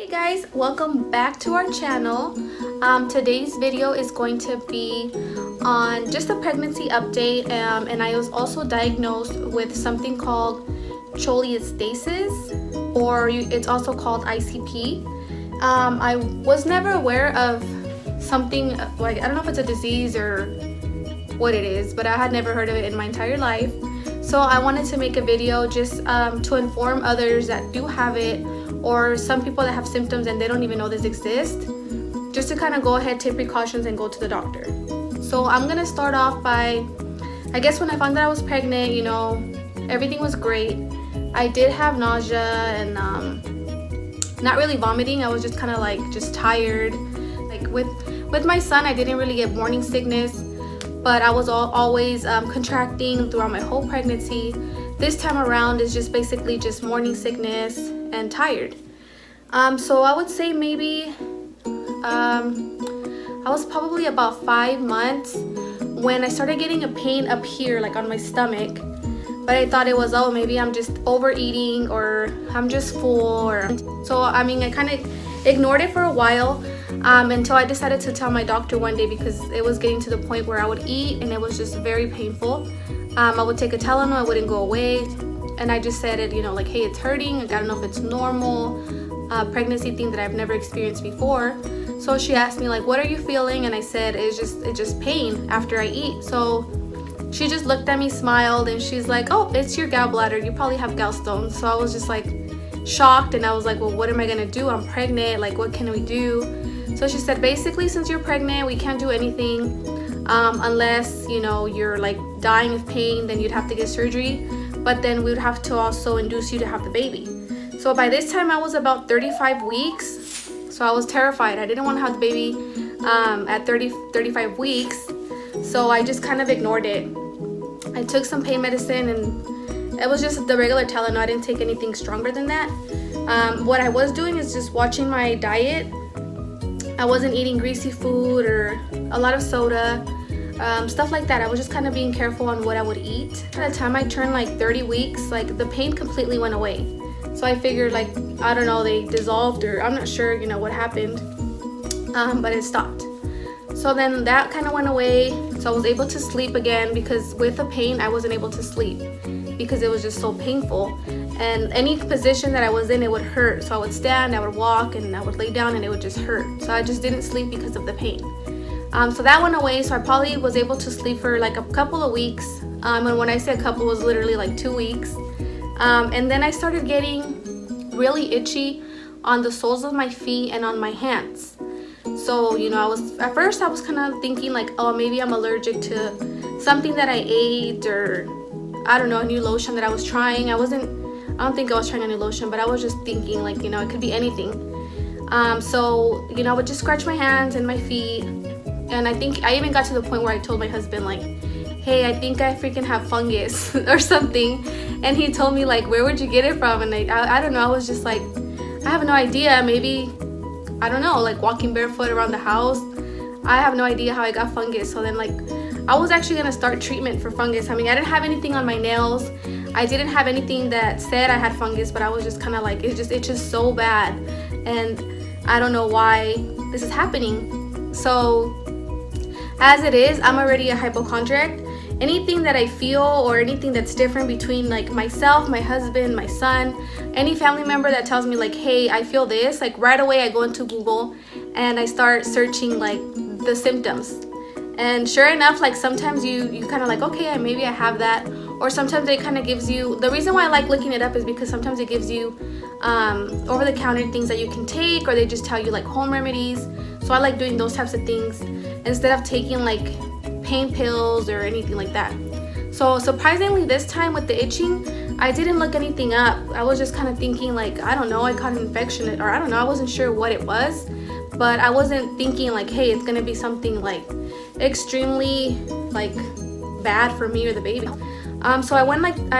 Hey guys, welcome back to our channel. Today's video is going to be on just a pregnancy update, and I was also diagnosed with something called Cholestasis, or it's also called ICP. I was never aware of something like, I don't know if it's a disease or what it is, but I had never heard of it in my entire life. So I wanted to make a video just to inform others that do have it, or some people that have symptoms and they don't even know this exists, just to kind of go ahead, take precautions, and go to the doctor. So I'm gonna start off by, I guess when I found that I was pregnant, you know, everything was great. I did have nausea and not really vomiting. I was just kind of like just tired. Like with my son, I didn't really get morning sickness, but I was always contracting throughout my whole pregnancy. This time around is just basically just morning sickness and tired. So I would say maybe I was probably about 5 months when I started getting a pain up here, like on my stomach. But I thought it was, oh, maybe I'm just overeating or I'm just full. Or so I mean, I kind of ignored it for a while until I decided to tell my doctor one day, because it was getting to the point where I would eat and it was just very painful. I would take a Tylenol, it wouldn't go away, and I just said it, you know, like, hey, it's hurting. I don't know if it's normal pregnancy thing that I've never experienced before. So she asked me, like, what are you feeling? And I said it's just pain after I eat. So she just looked at me, smiled, and she's like, oh, it's your gallbladder, you probably have gallstones. So I was just like shocked, and I was like, well, what am I gonna do? I'm pregnant, like, what can we do? So she said, basically, since you're pregnant, we can't do anything unless, you know, you're like dying of pain, then you'd have to get surgery, but then we would have to also induce you to have the baby. So by this time I was about 35 weeks, so I was terrified. I didn't want to have the baby at 35 weeks, so I just kind of ignored it. I took some pain medicine, and it was just the regular Tylenol. I didn't take anything stronger than that. What I was doing is just watching my diet. I wasn't eating greasy food or a lot of soda, stuff like that. I was just kind of being careful on what I would eat. By the time I turned like 30 weeks, like, the pain completely went away. So I figured, like, I don't know, they dissolved, or I'm not sure, you know, what happened, but it stopped. So then that kind of went away. So I was able to sleep again, because with the pain I wasn't able to sleep because it was just so painful. And any position that I was in, it would hurt. So I would stand, I would walk, and I would lay down, and it would just hurt. So I just didn't sleep because of the pain. So that went away. So I probably was able to sleep for like a couple of weeks. And when I say a couple, it was literally like 2 weeks. And then I started getting really itchy on the soles of my feet and on my hands. So, you know, at first I was kind of thinking like, oh, maybe I'm allergic to something that I ate, or I don't know, a new lotion that I was trying. I don't think I was trying a new lotion, but I was just thinking, like, you know, it could be anything. So, you know, I would just scratch my hands and my feet. And I think I even got to the point where I told my husband, like, hey, I think I freaking have fungus or something. And he told me, like, where would you get it from? And I don't know, I was just like, I have no idea. Maybe, I don't know, like walking barefoot around the house. I have no idea how I got fungus. So then, like, I was actually gonna start treatment for fungus. I mean, I didn't have anything on my nails. I didn't have anything that said I had fungus, but I was just kind of like, it's just so bad, and I don't know why this is happening. So as it is, I'm already a hypochondriac. Anything that I feel or anything that's different between like myself, my husband, my son, any family member that tells me like, hey, I feel this, like right away I go into Google and I start searching like the symptoms. And sure enough, like sometimes you kind of like, okay, maybe I have that. Or sometimes it kind of gives you, the reason why I like looking it up is because sometimes it gives you over-the-counter things that you can take, or they just tell you like home remedies. So I like doing those types of things instead of taking like pain pills or anything like that. So surprisingly this time with the itching, I didn't look anything up. I was just kind of thinking like, I don't know, I caught an infection, or I don't know, I wasn't sure what it was. But I wasn't thinking like, hey, it's gonna be something like extremely like bad for me or the baby. So I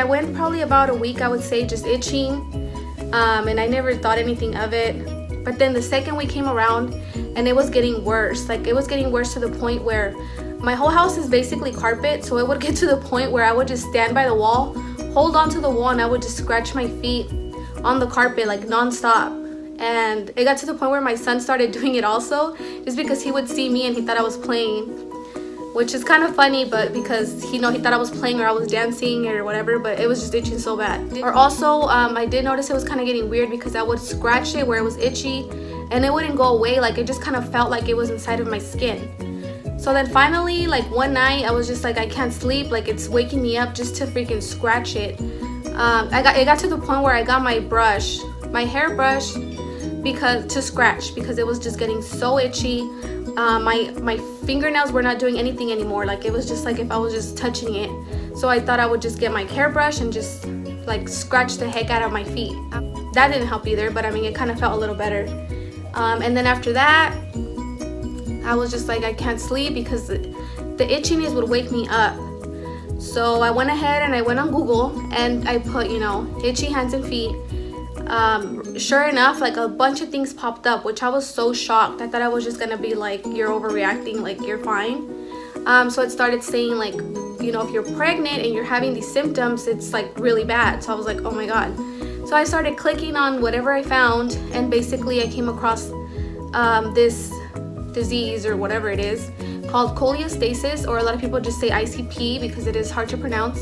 went probably about a week, I would say, just itching, and I never thought anything of it. But then the second week came around and it was getting worse. Like, it was getting worse to the point where my whole house is basically carpet, so it would get to the point where I would just stand by the wall, hold on to the wall, and I would just scratch my feet on the carpet like non-stop. and it got to the point where my son started doing it also, just because he would see me and he thought I was playing, which is kind of funny, but because he thought I was playing or I was dancing or whatever, but it was just itching so bad. Or also I did notice it was kind of getting weird, because I would scratch it where it was itchy and it wouldn't go away. Like, it just kind of felt like it was inside of my skin. So then finally, like one night, I was just like, I can't sleep, like it's waking me up just to freaking scratch it. It got to the point where I got my hair brush, to scratch, because it was just getting so itchy. My fingernails were not doing anything anymore. Like, it was just like if I was just touching it. So I thought I would just get my hairbrush and just like scratch the heck out of my feet. That didn't help either, but I mean, it kind of felt a little better. And then after that, I was just like, I can't sleep because the itchiness would wake me up. So I went ahead and I went on Google and I put, itchy hands and feet. Sure enough, like a bunch of things popped up, which I was so shocked. I thought I was just gonna be like, you're overreacting, like you're fine. So it started saying like, if you're pregnant and you're having these symptoms, it's like really bad. So I was like, oh my God. So I started clicking on whatever I found, and basically I came across this disease or whatever it is called cholestasis, or a lot of people just say ICP because it is hard to pronounce.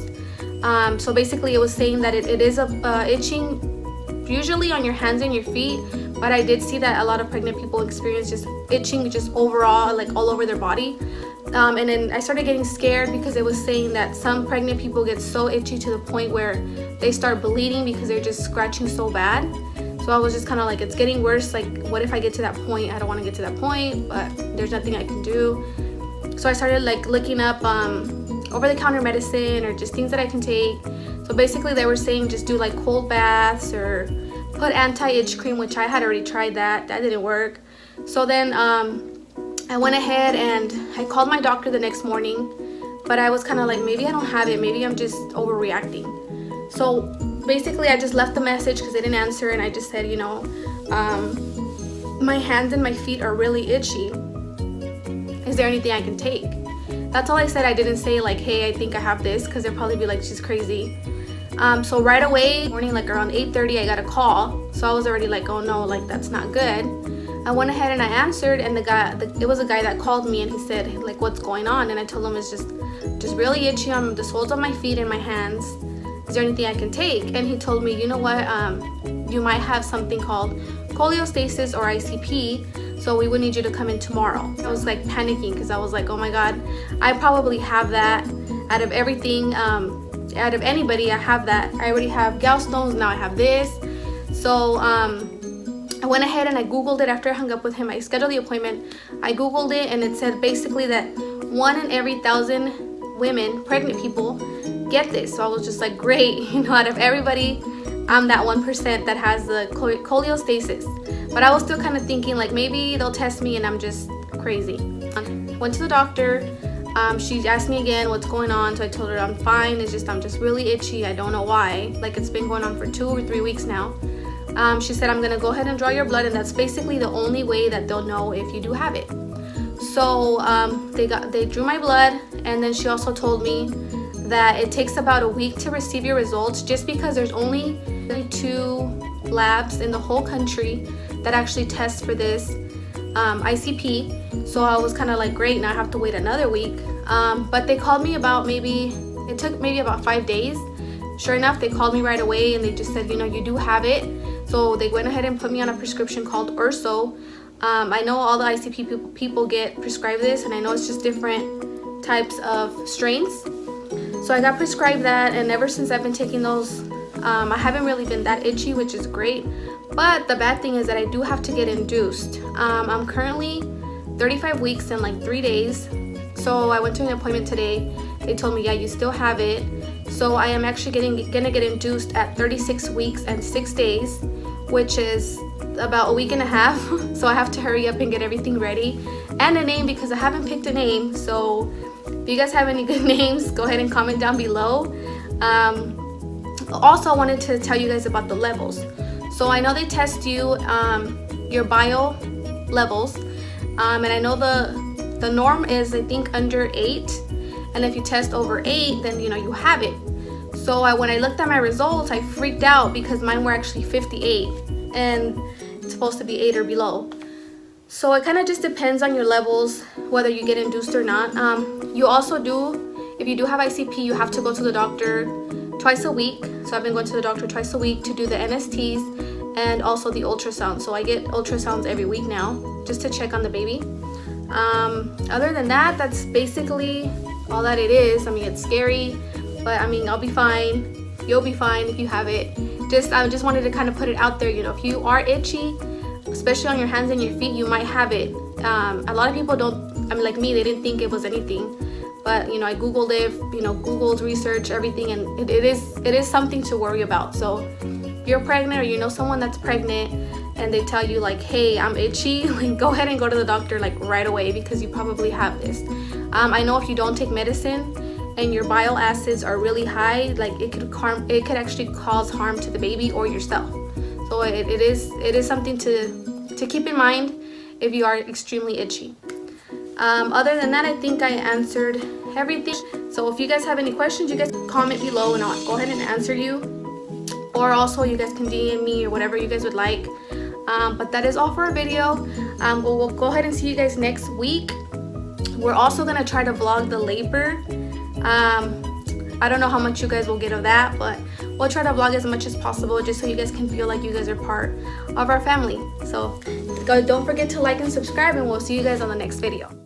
So basically it was saying that it is itching usually on your hands and your feet, but I did see that a lot of pregnant people experience just itching just overall, like all over their body. And then I started getting scared because it was saying that some pregnant people get so itchy to the point where they start bleeding because they're just scratching so bad. So I was just kind of like, it's getting worse. Like, what if I get to that point? I don't want to get to that point, but there's nothing I can do. So I started like looking up over-the-counter medicine or just things that I can take. So basically they were saying just do like cold baths or put anti-itch cream, which I had already tried that. That didn't work. So then I went ahead and I called my doctor the next morning, but I was kind of like, maybe I don't have it. Maybe I'm just overreacting. So basically I just left the message because they didn't answer, and I just said, my hands and my feet are really itchy. Is there anything I can take? That's all I said. I didn't say like, hey, I think I have this, because they'll probably be like, she's crazy. So right away, morning, like around 8:30, I got a call. So I was already like, oh no, like that's not good. I went ahead and I answered, and it was a guy that called me, and he said like, what's going on? And I told him it's just really itchy on the soles of my feet and my hands. Is there anything I can take? And he told me, you know what, you might have something called cholestasis or ICP, so we would need you to come in tomorrow. I was like panicking because I was like, oh my God, I probably have that. Out of everything, out of anybody, I have that. I already have gallstones, now I have this. So I went ahead and I Googled it after I hung up with him. I scheduled the appointment. I Googled it, and it said basically that 1 in every 1,000 women, pregnant people, get this. So I was just like, great, out of everybody, I'm that 1% that has the cholestasis. But I was still kind of thinking like, maybe they'll test me and I'm just crazy. Went to the doctor. She asked me again what's going on, so I told her I'm fine. It's just I'm just really itchy. I don't know why. Like, it's been going on for 2 or 3 weeks now. She said, I'm gonna go ahead and draw your blood, and that's basically the only way that they'll know if you do have it. So they drew my blood, and then she also told me that it takes about a week to receive your results, just because there's only 2 labs in the whole country that actually test for this ICP. So I was kind of like, great, now I have to wait another week. But they called me it took maybe about 5 days. Sure enough, they called me right away, and they just said, you do have it. So they went ahead and put me on a prescription called Urso. I know all the ICP people get prescribed this, and I know it's just different types of strains. So I got prescribed that, and ever since I've been taking those, I haven't really been that itchy, which is great. But the bad thing is that I do have to get induced. I'm currently 35 weeks and like 3 days. So I went to an appointment today. They told me, yeah, you still have it. So I am actually gonna get induced at 36 weeks and 6 days, which is about a week and a half. So I have to hurry up and get everything ready, and a name, because I haven't picked a name. So if you guys have any good names, go ahead and comment down below. Also, I wanted to tell you guys about the levels. So I know they test you your bio levels, and I know the norm is, I think, under 8, and if you test over 8, then you have it. So when I looked at my results, I freaked out because mine were actually 58, and it's supposed to be 8 or below. So it kind of just depends on your levels, whether you get induced or not. You also do, if you do have ICP, you have to go to the doctor twice a week. So I've been going to the doctor twice a week to do the NSTs and also the ultrasound. So I get ultrasounds every week now just to check on the baby. Other than that, that's basically all that it is. I mean, it's scary, but I mean, I'll be fine. You'll be fine if you have it. I just wanted to kind of put it out there. You know, if you are itchy, especially on your hands and your feet, you might have it. A lot of people don't, I mean, like me, they didn't think it was anything, but you know, I googled it, you know, googled research, everything, and it is something to worry about. So if you're pregnant or you know someone that's pregnant and they tell you like, hey, I'm itchy, like go ahead and go to the doctor like right away, because you probably have this. I know if you don't take medicine and your bile acids are really high, like it could actually cause harm to the baby or yourself. So it is something to keep in mind if you are extremely itchy. Other than that, I think I answered everything. So if you guys have any questions, you guys comment below and I'll go ahead and answer you. Or also you guys can DM me or whatever you guys would like. But that is all for our video. We'll go ahead and see you guys next week. We're also gonna try to vlog the labor. I don't know how much you guys will get of that, but we'll try to vlog as much as possible just so you guys can feel like you guys are part of our family. So don't forget to like and subscribe, and we'll see you guys on the next video.